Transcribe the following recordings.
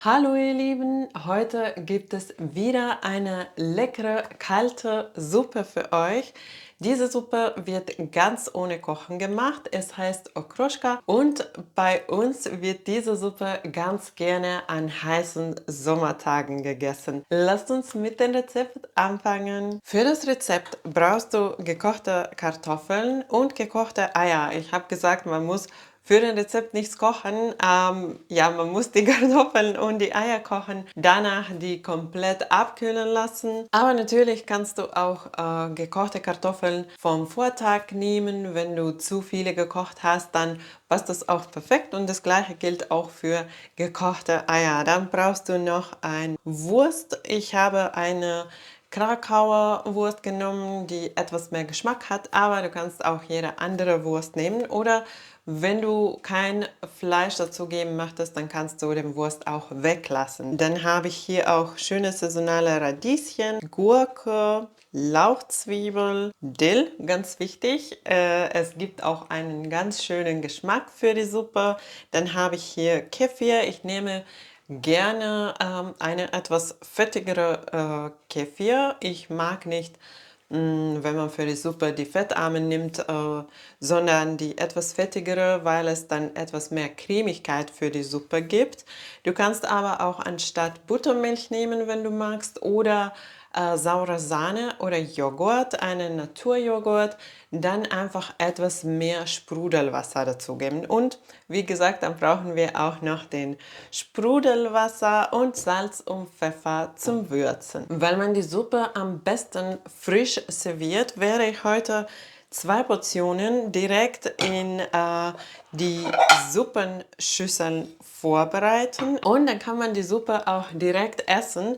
Hallo ihr Lieben, heute gibt es wieder eine leckere kalte Suppe für euch. Diese Suppe wird ganz ohne Kochen gemacht. Es heißt Okroschka und bei uns wird diese Suppe ganz gerne an heißen Sommertagen gegessen. Lasst uns mit dem Rezept anfangen. Für das Rezept brauchst du gekochte Kartoffeln und gekochte Eier. Ich habe gesagt, man muss für das Rezept nichts kochen. Ja, man muss die Kartoffeln und die Eier kochen, danach die komplett abkühlen lassen. Aber natürlich kannst du auch gekochte Kartoffeln vom Vortag nehmen. Wenn du zu viele gekocht hast, dann passt das auch perfekt. Und das gleiche gilt auch für gekochte Eier. Dann brauchst du noch ein Wurst. Ich habe eine Krakauer Wurst genommen, die etwas mehr Geschmack hat, aber du kannst auch jede andere Wurst nehmen oder wenn du kein Fleisch dazugeben möchtest, dann kannst du den Wurst auch weglassen. Dann habe ich hier auch schöne saisonale Radieschen, Gurke, Lauchzwiebel, Dill, ganz wichtig. Es gibt auch einen ganz schönen Geschmack für die Suppe. Dann habe ich hier Kefir. Ich nehme gerne eine etwas fettigere Kefir. Ich mag nicht, wenn man für die Suppe die fettarme nimmt, sondern die etwas fettigere, weil es dann etwas mehr Cremigkeit für die Suppe gibt. Du kannst aber auch anstatt Buttermilch nehmen, wenn du magst, oder saure Sahne oder Joghurt, einen Naturjoghurt, dann einfach etwas mehr Sprudelwasser dazugeben. Und wie gesagt, dann brauchen wir auch noch den Sprudelwasser und Salz und Pfeffer zum Würzen. Weil man die Suppe am besten frisch serviert, werde ich heute 2 Portionen direkt in die Suppenschüsseln vorbereiten und dann kann man die Suppe auch direkt essen.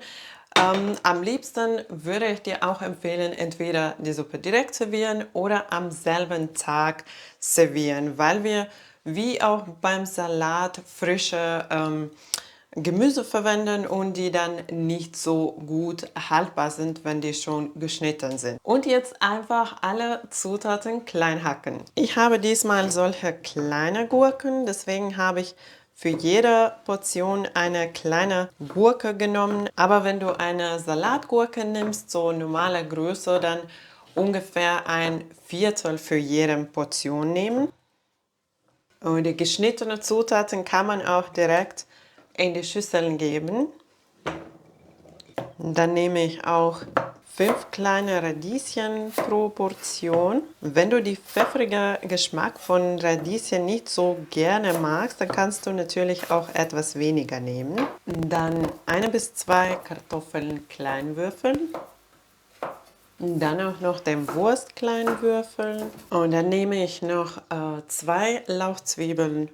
Am liebsten würde ich dir auch empfehlen, entweder die Suppe direkt servieren oder am selben Tag servieren, weil wir wie auch beim Salat frische Gemüse verwenden und die dann nicht so gut haltbar sind, wenn die schon geschnitten sind. Und jetzt einfach alle Zutaten klein hacken. Ich habe diesmal solche kleine Gurken, deswegen habe ich für jede Portion eine kleine Gurke genommen. Aber wenn du eine Salatgurke nimmst, so normale Größe, dann ungefähr ein Viertel für jede Portion nehmen. Und die geschnittenen Zutaten kann man auch direkt in die Schüsseln geben. Dann nehme ich auch 5 kleine Radieschen pro Portion. Wenn du den pfeffrigen Geschmack von Radieschen nicht so gerne magst, dann kannst du natürlich auch etwas weniger nehmen. Dann 1 bis 2 Kartoffeln klein würfeln. Dann auch noch den Wurst klein würfeln. Und dann nehme ich noch 2 Lauchzwiebeln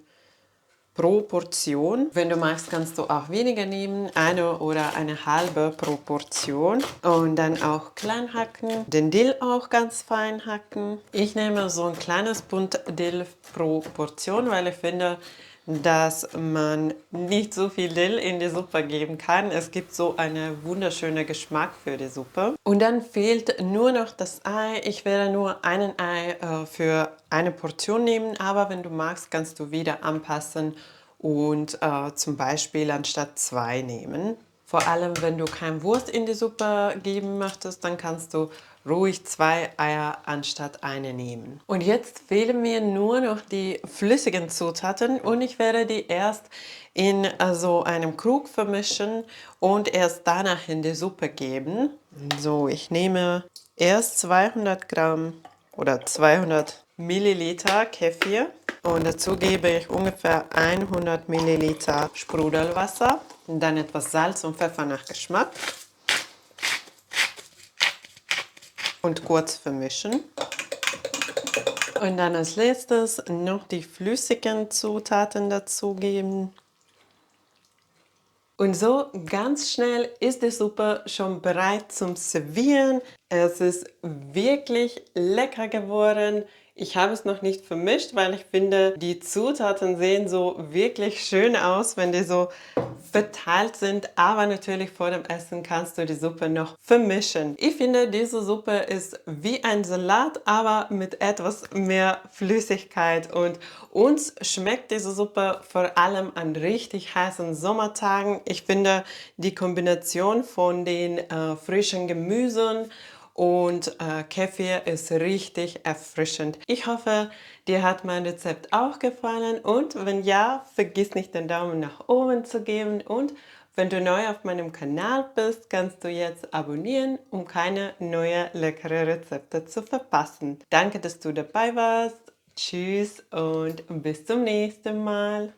pro Portion. Wenn du magst, kannst du auch weniger nehmen, eine oder eine halbe pro Portion. Und dann auch klein hacken, den Dill auch ganz fein hacken. Ich nehme so ein kleines Bund Dill pro Portion, weil ich finde, dass man nicht so viel Dill in die Suppe geben kann. Es gibt so einen wunderschönen Geschmack für die Suppe. Und dann fehlt nur noch das Ei. Ich werde nur einen Ei für eine Portion nehmen, aber wenn du magst, kannst du wieder anpassen und zum Beispiel anstatt 2 nehmen. Vor allem, wenn du kein Wurst in die Suppe geben möchtest, dann kannst du ruhig 2 Eier anstatt eine nehmen. Und jetzt fehlen mir nur noch die flüssigen Zutaten und ich werde die erst in so einem Krug vermischen und erst danach in die Suppe geben. So, ich nehme erst 200 Gramm oder 200 Milliliter Kefir und dazu gebe ich ungefähr 100 Milliliter Sprudelwasser und dann etwas Salz und Pfeffer nach Geschmack und kurz vermischen. Und dann als letztes noch die flüssigen Zutaten dazugeben. Und so ganz schnell ist die Suppe schon bereit zum Servieren. Es ist wirklich lecker geworden. Ich habe es noch nicht vermischt, weil ich finde, die Zutaten sehen so wirklich schön aus, wenn die so verteilt sind. Aber natürlich vor dem Essen kannst du die Suppe noch vermischen. Ich finde, diese Suppe ist wie ein Salat, aber mit etwas mehr Flüssigkeit. Und uns schmeckt diese Suppe vor allem an richtig heißen Sommertagen. Ich finde, die Kombination von den frischen Gemüsen und Kefir ist richtig erfrischend. Ich hoffe, dir hat mein Rezept auch gefallen und wenn ja, vergiss nicht den Daumen nach oben zu geben und wenn du neu auf meinem Kanal bist, kannst du jetzt abonnieren, um keine neue leckere Rezepte zu verpassen. Danke, dass du dabei warst. Tschüss und bis zum nächsten Mal.